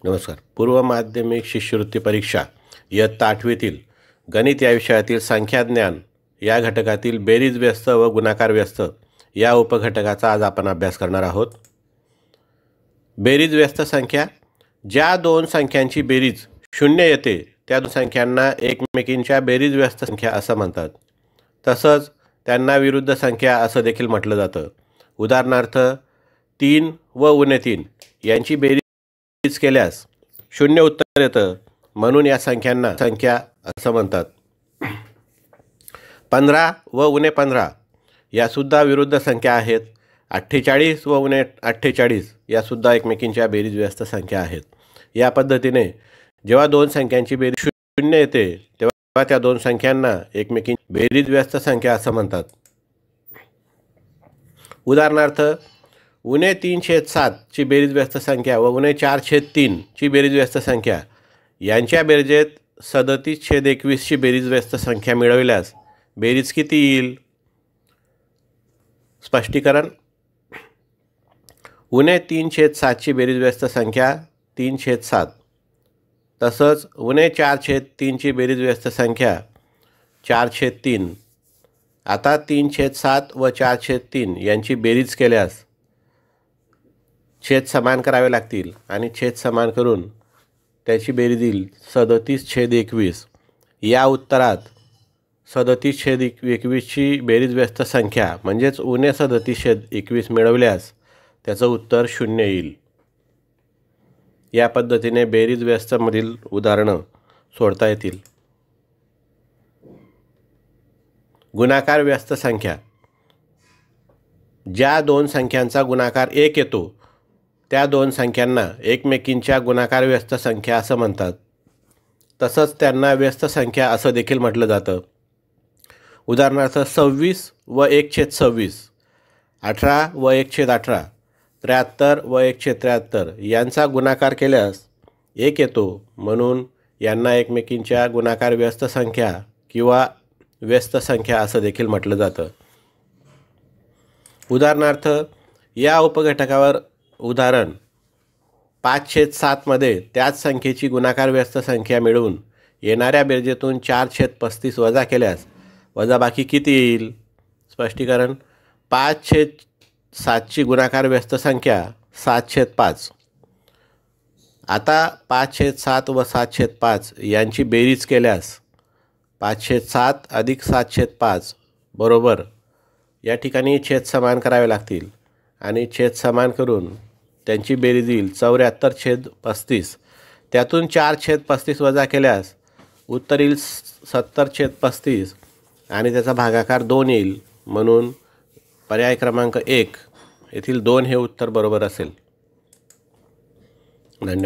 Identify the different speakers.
Speaker 1: नमस्कार. पूर्व माध्यमिक शिष्यवृत्ती परीक्षा इयत्ता 8वीतील गणित या विषयातील संख्याज्ञान या घटकातील बेरीज व्यस्त व गुणाकार व्यस्त या उपघटकाचा आज आपण अभ्यास करणार आहोत. बेरीज व्यस्त संख्या, ज्या दोन संख्यांची बेरीज 0 येते त्या दोन संख्यांना एकमेकींच्या बेरीज व्यस्त संख्या असं म्हणतात. तसंच त्यांना विरुद्ध संख्या असं देखील म्हटलं जातं. उदाहरणार्थ 3 व उणे 3 यांची बेरीज केल्यास 0 उत्तर येतं, म्हणून या संख्यांना संख्या असं म्हणतात. 15 व उणे 15 यासुद्धा विरुद्ध संख्या आहेत. 48 व उणे 48 यासुद्धा एकमेकींच्या बेरीज व्यस्त संख्या आहेत. या पद्धतीने जेव्हा दोन संख्यांची बेरीज 0 येते तेव्हा त्या दोन संख्यांना एकमेकींची बेरीज व्यस्त संख्या असं म्हणतात. उदाहरणार्थ उणे 3/7 ची बेरीज व्यस्त संख्या व उणे 4/3 ची बेरीज व्यस्त संख्या यांच्या बेरजेत 37/21 ची बेरीज व्यस्त संख्या मिळविल्यास बेरीज किती येईल? स्पष्टीकरण. उणे 3/7 ची बेरीज व्यस्त संख्या 3/7. तसंच उणे 4/3 ची बेरीज व्यस्त संख्या 4/3. आता 3/7 व 4/3 यांची बेरीज केल्यास छेद समान करावे लागतील आणि छेद समान करून त्याची बेरीज येईल 37/21. या उत्तरात 37/21 ची बेरीज व्यस्त संख्या म्हणजेच उणे 37/21 मिळवल्यास त्याचं उत्तर 0 येईल. या पद्धतीने बेरीज व्यस्तमधील उदाहरणं सोडता येतील. गुणाकार व्यस्त संख्या, ज्या दोन संख्यांचा गुणाकार 1 येतो त्या दोन संख्यांना एकमेकींच्या गुणाकार व्यस्त संख्या असं म्हणतात. तसंच त्यांना व्यस्त संख्या असं देखील म्हटलं जातं. उदाहरणार्थ 26 व 1/26, 18 व 1/18, 73 व 1/73 यांचा गुणाकार केल्यास 1 येतो, म्हणून यांना एकमेकींच्या गुणाकार व्यस्त संख्या किंवा व्यस्त संख्या असं देखील म्हटलं जातं. उदाहरणार्थ या उपघटकावर उदाहरण 5/7 मध्ये त्याच संख्येची गुणाकार व्यस्त संख्या मिळवून येणाऱ्या बेरजेतून 4/35 वजा केल्यास वजाबाकी किती येईल? स्पष्टीकरण. 5/7 ची गुणाकार व्यस्त संख्या 7/5. आता 5/7 व 7/5 यांची बेरीज केल्यास 5/7 अधिक 7/5 बरोबर या ठिकाणी छेद समान करावे लागतील आणि छेद समान करून त्यांची बेरीज येईल 74/35. त्यातून 4/35 वजा केल्यास उत्तर येईल 70/35 आणि त्याचा भागाकार 2 येईल, म्हणून पर्याय क्रमांक 1 येथील 2 हे उत्तर बरोबर असेल. धन्यवाद.